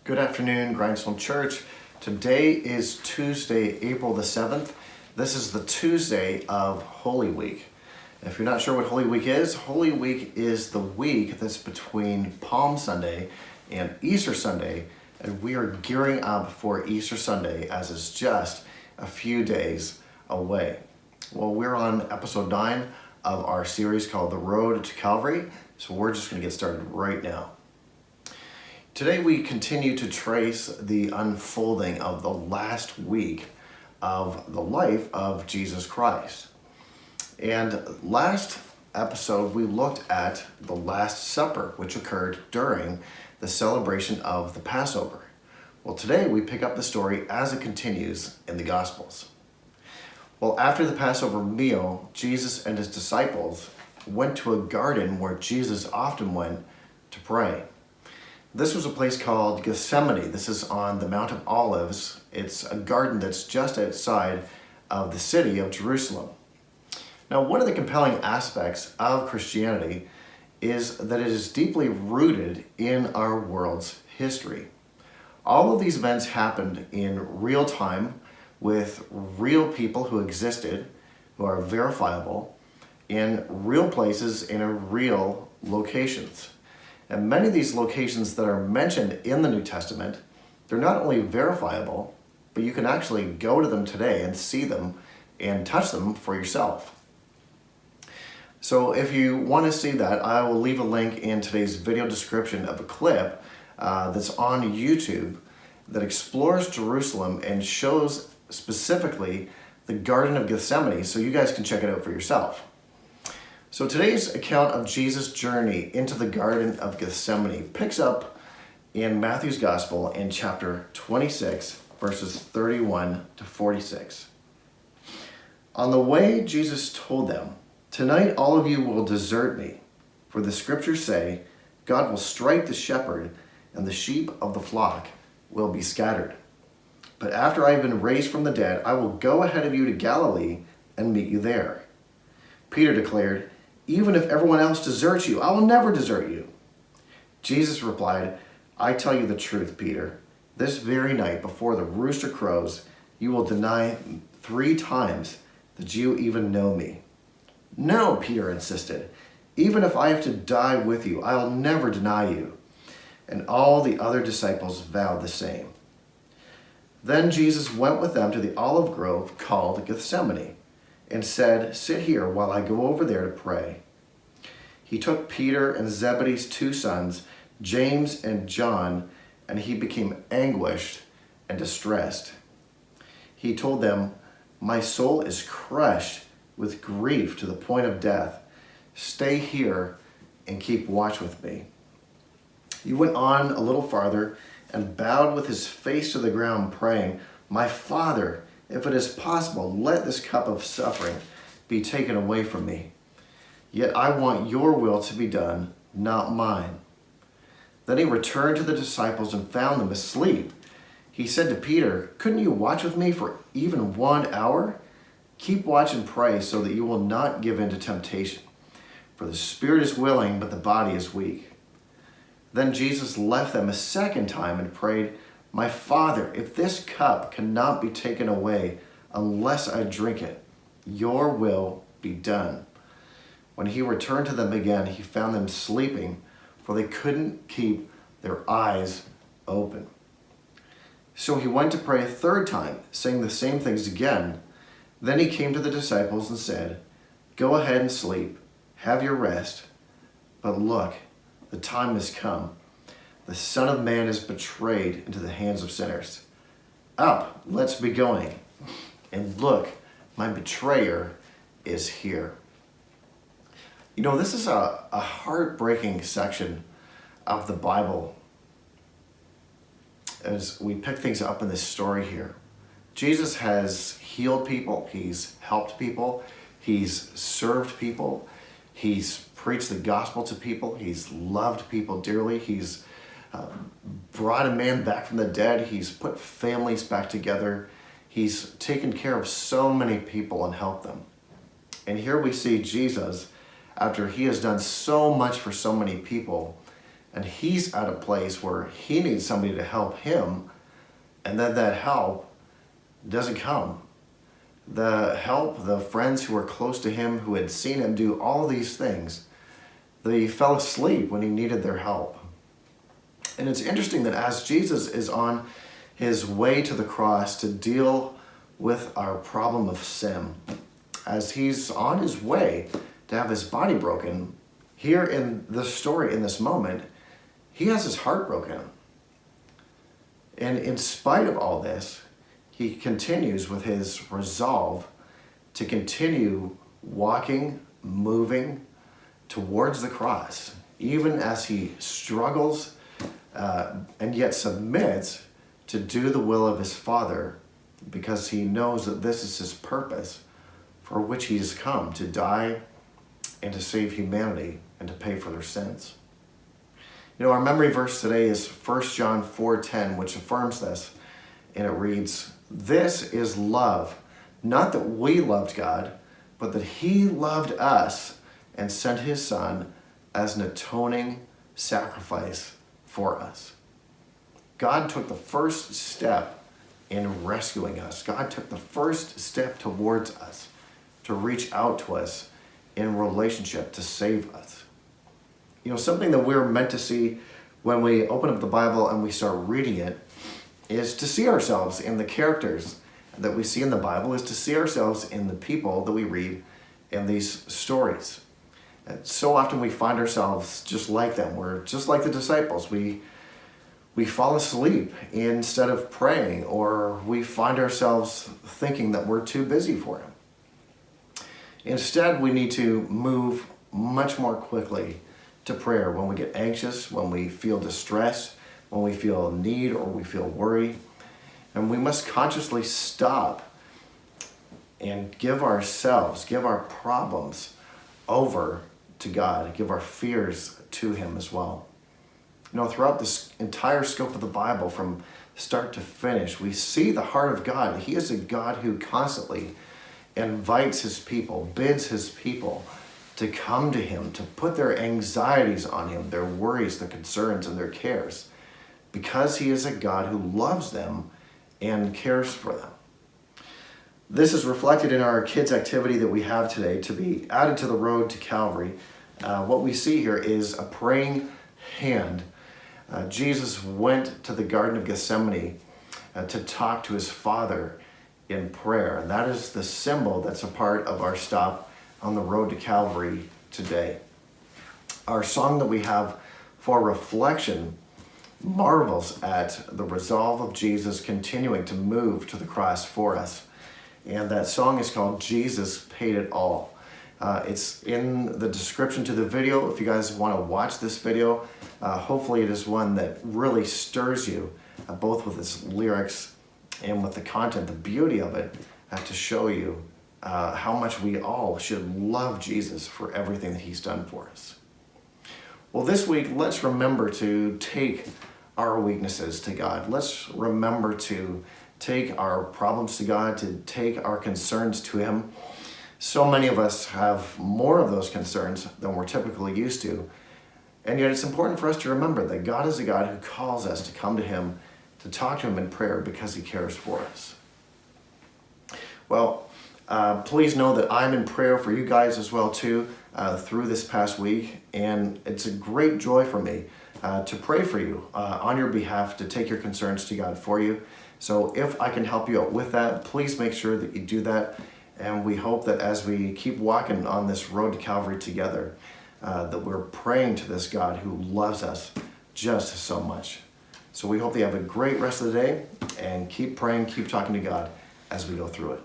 Good afternoon, Grindstone Church. Today is Tuesday, April the 7th. This is the Tuesday of Holy Week. If you're not sure what Holy Week is the week that's between Palm Sunday and Easter Sunday, and we are gearing up for Easter Sunday as it's just a few days away. Well, we're on episode 9 of our series called The Road to Calvary, so we're just going to get started right now. Today we continue to trace the unfolding of the last week of the life of Jesus Christ. And last episode we looked at the Last Supper, which occurred during the celebration of the Passover. Well, today we pick up the story as it continues in the Gospels. Well, after the Passover meal, Jesus and his disciples went to a garden where Jesus often went to pray. This was a place called Gethsemane. This is on the Mount of Olives. It's a garden that's just outside of the city of Jerusalem. Now, one of the compelling aspects of Christianity is that it is deeply rooted in our world's history. All of these events happened in real time with real people who existed, who are verifiable, in real places and in real locations. And many of these locations that are mentioned in the New Testament, they're not only verifiable, but you can actually go to them today and see them and touch them for yourself. So if you want to see that, I will leave a link in today's video description of a clip that's on YouTube that explores Jerusalem and shows specifically the Garden of Gethsemane, so you guys can check it out for yourself. So today's account of Jesus' journey into the Garden of Gethsemane picks up in Matthew's Gospel in chapter 26, verses 31 to 46. On the way, Jesus told them, "Tonight all of you will desert me, for the scriptures say, God will strike the shepherd, and the sheep of the flock will be scattered. But after I have been raised from the dead, I will go ahead of you to Galilee and meet you there." Peter declared, "Even if everyone else deserts you, I will never desert you." Jesus replied, "I tell you the truth, Peter. This very night before the rooster crows, you will deny 3 times that you even know me." "No," Peter insisted. "Even if I have to die with you, I will never deny you." And all the other disciples vowed the same. Then Jesus went with them to the olive grove called Gethsemane, and said, "Sit here while I go over there to pray." He took Peter and Zebedee's 2 sons, James and John, and he became anguished and distressed. He told them, "My soul is crushed with grief to the point of death. Stay here and keep watch with me." He went on a little farther and bowed with his face to the ground, praying, "My Father, if it is possible, let this cup of suffering be taken away from me. Yet I want your will to be done, not mine." Then he returned to the disciples and found them asleep. He said to Peter, "Couldn't you watch with me for even 1 hour? Keep watch and pray so that you will not give in to temptation. For the spirit is willing, but the body is weak." Then Jesus left them a second time and prayed, "My Father, if this cup cannot be taken away unless I drink it, your will be done." When he returned to them again, he found them sleeping, for they couldn't keep their eyes open. So he went to pray a third time, saying the same things again. Then he came to the disciples and said, "Go ahead and sleep, have your rest. But look, the time has come. The Son of Man is betrayed into the hands of sinners. Up, let's be going. And look, my betrayer is here." You know, this is a heartbreaking section of the Bible as we pick things up in this story here. Jesus has healed people, he's helped people, he's served people, he's preached the gospel to people, he's loved people dearly, he's brought a man back from the dead, he's put families back together, he's taken care of so many people and helped them. And here we see Jesus, after he has done so much for so many people, and he's at a place where he needs somebody to help him, and then that help doesn't come. The help, the friends who were close to him, who had seen him do all these things, they fell asleep when he needed their help. And it's interesting that as Jesus is on his way to the cross to deal with our problem of sin, as he's on his way to have his body broken, here in this story, in this moment, he has his heart broken. And in spite of all this, he continues with his resolve to continue walking, moving towards the cross, even as he struggles and yet submits to do the will of his Father, because he knows that this is his purpose for which he has come, to die and to save humanity and to pay for their sins. You know, our memory verse today is 1 John 4:10, which affirms this, and it reads, "This is love, not that we loved God, but that he loved us and sent his Son as an atoning sacrifice for us." God took the first step in rescuing us. God took the first step towards us, to reach out to us in relationship, to save us. You know, something that we're meant to see when we open up the Bible and we start reading it is to see ourselves in the characters that we see in the Bible, is to see ourselves in the people that we read in these stories. And so often we find ourselves just like them. We're just like the disciples. We fall asleep instead of praying, or we find ourselves thinking that we're too busy for him. Instead, we need to move much more quickly to prayer when we get anxious, when we feel distressed, when we feel need or we feel worry. And we must consciously stop and give our problems over to God, give our fears to him as well. You know, throughout this entire scope of the Bible, from start to finish, we see the heart of God. He is a God who constantly invites his people, bids his people to come to him, to put their anxieties on him, their worries, their concerns, and their cares, because he is a God who loves them and cares for them. This is reflected in our kids' activity that we have today to be added to the road to Calvary. What we see here is a praying hand. Jesus went to the Garden of Gethsemane to talk to his Father in prayer. And that is the symbol that's a part of our stop on the road to Calvary today. Our song that we have for reflection marvels at the resolve of Jesus continuing to move to the cross for us. And that song is called "Jesus Paid It All." It's in the description to the video. If you guys want to watch this video, hopefully it is one that really stirs you, both with its lyrics and with the content, the beauty of it, to show you how much we all should love Jesus for everything that he's done for us. Well, this week, let's remember to take our weaknesses to God. Let's remember to take our problems to God, to take our concerns to him. So many of us have more of those concerns than we're typically used to. And yet it's important for us to remember that God is a God who calls us to come to him, to talk to him in prayer, because he cares for us. Well, please know that I'm in prayer for you guys as well too, through this past week. And it's a great joy for me to pray for you on your behalf, to take your concerns to God for you. So if I can help you out with that, please make sure that you do that. And we hope that as we keep walking on this road to Calvary together, that we're praying to this God who loves us just so much. So we hope that you have a great rest of the day, and keep praying, keep talking to God as we go through it.